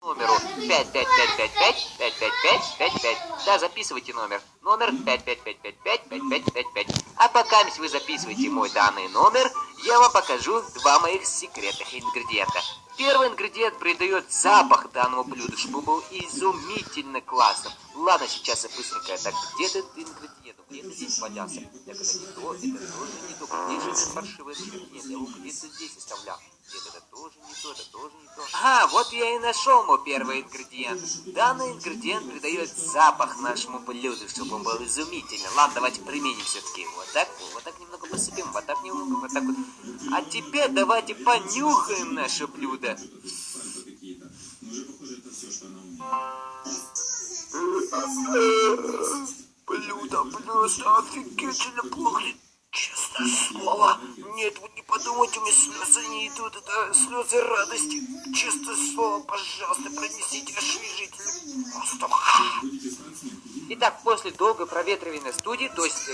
Номеру 555555555. Да, записывайте номер. Номер 555555555. А пока вы записываете мой данный номер, я вам покажу два моих секретных ингредиента. Первый ингредиент придает запах данному блюду, чтобы был изумительно классным. Ладно, сейчас я быстренько. Так, где этот ингредиент? Где-то здесь валялся. Так, это не то, это тоже не то. Где же этот паршивый ингредиент? Я его где-то здесь оставлял. Нет, это тоже не то, это тоже не то. Ага, вот я и нашел мой первый ингредиент. Данный ингредиент придает запах нашему блюду, чтобы он был изумительный. Ладно, давайте применим все-таки. Вот так немного посыпем, вот так немного, вот так вот. А теперь давайте понюхаем наше блюдо. Блюдо просто офигительно пахнет. Честное слово. Нет, вы не подумайте, мне слезы не идут. Это слезы радости. Честное слово, пожалуйста, принесите освежитель. Просто... Итак, после долгой проветривания студии, то есть...